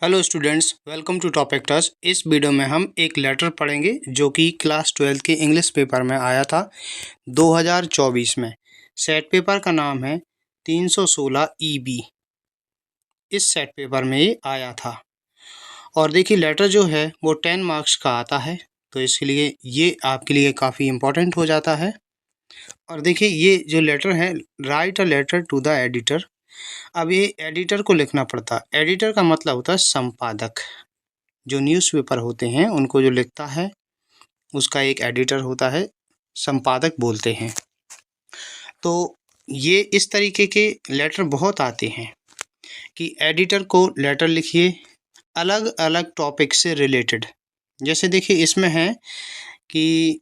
Hello students, welcome to topic touch. इस video में हम एक लेटर पढ़ेंगे जो कि क्लास 12 के इंग्लिश पेपर में आया था 2024 में। सेट पेपर का नाम है 316 EB। इस सेट पेपर में ये आया था और देखिए लेटर जो है वो 10 मार्क्स का आता है, तो इसके लिए ये आपके लिए काफ़ी इम्पोर्टेंट हो जाता है। और देखिए ये जो लेटर है, write a letter to the editor. अब ये एडिटर को लिखना पड़ता है। एडिटर का मतलब होता है संपादक। जो न्यूज़पेपर होते हैं उनको जो लिखता है उसका एक एडिटर होता है, संपादक बोलते हैं। तो ये इस तरीके के लेटर बहुत आते हैं कि एडिटर को लेटर लिखिए अलग अलग टॉपिक से रिलेटेड। जैसे देखिए इसमें है कि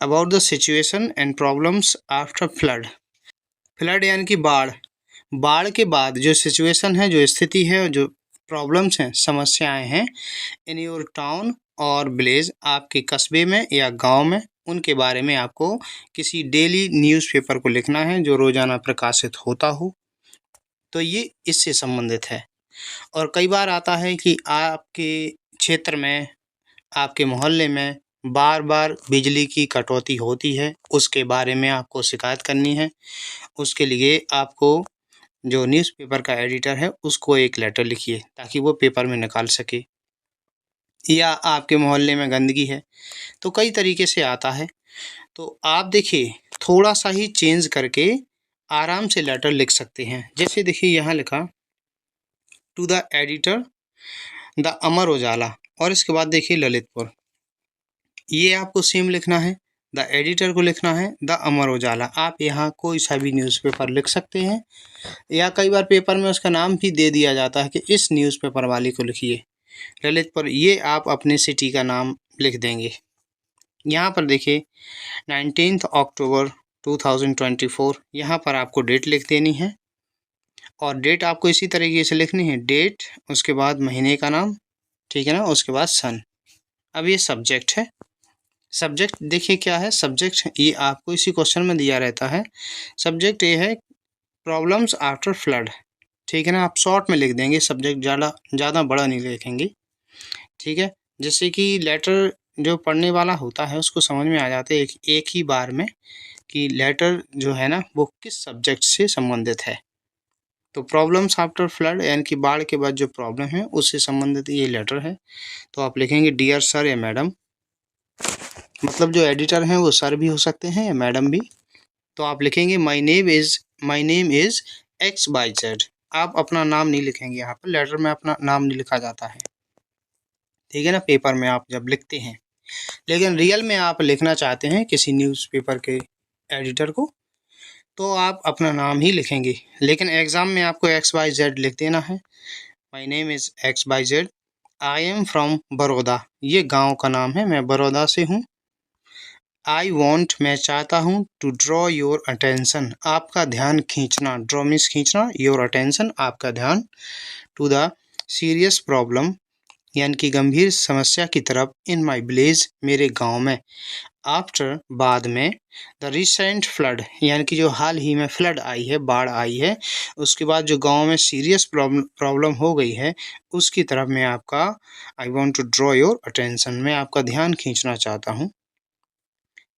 about the situation and problems after flood. Flood यानी कि बाढ़। बाढ़ के बाद जो सिचुएशन है, जो स्थिति है, जो प्रॉब्लम्स हैं, समस्याएं हैं इन योर टाउन और विलेज, आपके कस्बे में या गांव में, उनके बारे में आपको किसी डेली न्यूज़पेपर को लिखना है जो रोजाना प्रकाशित होता हो। तो ये इससे संबंधित है। और कई बार आता है कि आपके क्षेत्र में, आपके मोहल्ले में बार बार बिजली की कटौती होती है, उसके बारे में आपको शिकायत करनी है। उसके लिए आपको जो न्यूज़पेपर का एडिटर है उसको एक लेटर लिखिए ताकि वो पेपर में निकाल सके। या आपके मोहल्ले में गंदगी है, तो कई तरीके से आता है। तो आप देखिए थोड़ा सा ही चेंज करके आराम से लेटर लिख सकते हैं। जैसे देखिए यहाँ लिखा to the editor the Amar Ujala, और इसके बाद देखिए ललितपुर। ये आपको सेम लिखना है, द एडिटर को लिखना है द अमर उजाला। आप यहाँ कोई सा भी न्यूज़पेपर लिख सकते हैं, या कई बार पेपर में उसका नाम भी दे दिया जाता है कि इस न्यूज़पेपर वाले को लिखिए ललितपुर। ये आप अपने सिटी का नाम लिख देंगे। यहाँ पर देखिए 19 अक्टूबर 2024, यहाँ पर आपको डेट लिख देनी है। और डेट आपको इसी तरीके से लिखनी है, डेट, उसके बाद महीने का नाम, ठीक है ना, उसके बाद सन। अब ये सब्जेक्ट है। सब्जेक्ट देखिए क्या है, सब्जेक्ट ये आपको इसी क्वेश्चन में दिया रहता है। सब्जेक्ट ये है प्रॉब्लम्स आफ्टर फ्लड, ठीक है ना। आप शॉर्ट में लिख देंगे, सब्जेक्ट ज़्यादा बड़ा नहीं लिखेंगे, ठीक है। जिससे कि लेटर जो पढ़ने वाला होता है उसको समझ में आ जाते हैं एक ही बार में कि लेटर जो है ना वो किस सब्जेक्ट से संबंधित है। तो प्रॉब्लम्स आफ्टर फ्लड यानी कि बाढ़ के बाद जो प्रॉब्लम है उससे संबंधित ये लेटर है। तो आप लिखेंगे डियर सर या मैडम, मतलब जो एडिटर हैं वो सर भी हो सकते हैं या मैडम भी। तो आप लिखेंगे माई नेम इज़ XYZ। आप अपना नाम नहीं लिखेंगे, यहाँ पर लेटर में अपना नाम नहीं लिखा जाता है, ठीक है ना, पेपर में आप जब लिखते हैं। लेकिन रियल में आप लिखना चाहते हैं किसी न्यूज़पेपर के एडिटर को, तो आप अपना नाम ही लिखेंगे। लेकिन एग्ज़ाम में आपको XYZ लिख देना है। My name is XYZ, I am from Baroda. ये गांव का नाम है, मैं बड़ौदा से हूँ। आई वॉन्ट, मैं चाहता हूँ, टू ड्रॉ योर अटेंशन, आपका ध्यान खींचना, ड्रॉ मीन्स खींचना, योर अटेंशन आपका ध्यान, टू द सीरियस प्रॉब्लम यानी कि गंभीर समस्या की तरफ, इन माई विलेज, मेरे गांव में, आफ्टर बाद में, द रिसेंट फ्लड यानी कि जो हाल ही में फ्लड आई है, बाढ़ आई है, उसके बाद जो गांव में सीरियस प्रॉब्लम हो गई है उसकी तरफ मैं आपका, I want to draw your attention, मैं आपका ध्यान खींचना चाहता हूँ।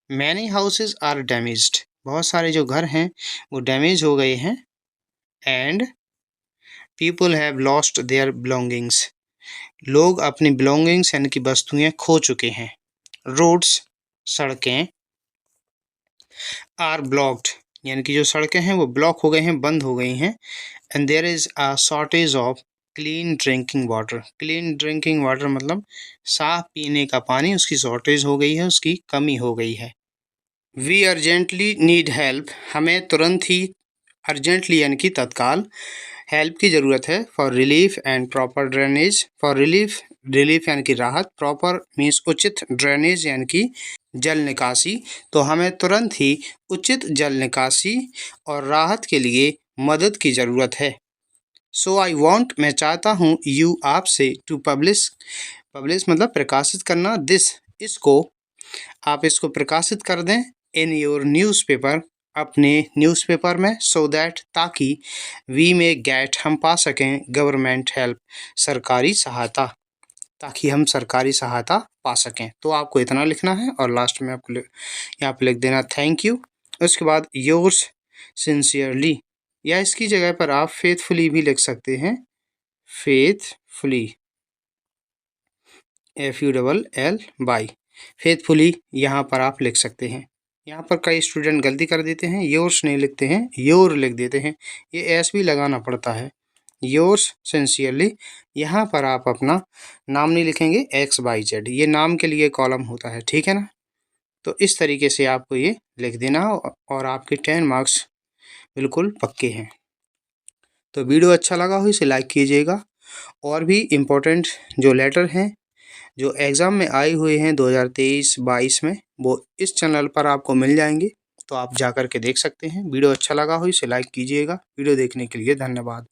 मैनी हाउसेज आर डैमेज्ड, बहुत सारे जो घर हैं वो डैमेज हो गए हैं। And people have lost their belongings, लोग अपनी बिलोंगिंग्स यानी कि वस्तुएं खो चुके हैं। रोड्स, सड़कें, आर ब्लॉक्ड यानी कि जो सड़कें हैं वो ब्लॉक हो गए हैं, बंद हो गई हैं। And there is a shortage of clean drinking water, clean drinking water मतलब साफ पीने का पानी, उसकी शॉर्टेज हो गई है, उसकी कमी हो गई है। वी अर्जेंटली नीड हेल्प, हमें तुरंत ही, अर्जेंटली यानी कि तत्काल, हेल्प की ज़रूरत है। For relief and proper drainage, for relief, relief यानी कि राहत, प्रॉपर मीन्स उचित, ड्रेनेज यानी कि जल निकासी, तो हमें तुरंत ही उचित जल निकासी और राहत के लिए मदद की ज़रूरत है। सो आई वॉन्ट, मैं चाहता हूँ, यू आपसे, टू पब्लिश, पब्लिश मतलब प्रकाशित करना, दिस इसको, आप इसको प्रकाशित कर दें, इन योर न्यूज़पेपर, अपने न्यूज़पेपर में सो दैट ताकि वी में गेट हम पा सकें गवर्नमेंट हेल्प सरकारी सहायता, ताकि हम सरकारी सहायता पा सकें। तो आपको इतना लिखना है और लास्ट में आपको यहाँ पे लिख देना थैंक यू। उसके बाद योर्स सिंसियरली, या इसकी जगह पर आप फेथफुली भी लिख सकते हैं, फेथफुली, FULLY, फेथफुली यहाँ पर आप लिख सकते हैं। यहाँ पर कई स्टूडेंट गलती कर देते हैं, योर्स नहीं लिखते हैं, योर लिख देते हैं, ये एस भी लगाना पड़ता है। योर्स सिंसियरली, यहाँ पर आप अपना नाम नहीं लिखेंगे, XYZ, ये नाम के लिए कॉलम होता है, ठीक है ना। तो इस तरीके से आपको ये लिख देना और आपके 10 मार्क्स बिल्कुल पक्के हैं। तो वीडियो अच्छा लगा हो इसे लाइक कीजिएगा। और भी इम्पोर्टेंट जो लेटर हैं जो एग्ज़ाम में आए हुए हैं 2023-22 में, वो इस चैनल पर आपको मिल जाएंगे, तो आप जा कर के देख सकते हैं। वीडियो अच्छा लगा हो इसे लाइक कीजिएगा। वीडियो देखने के लिए धन्यवाद।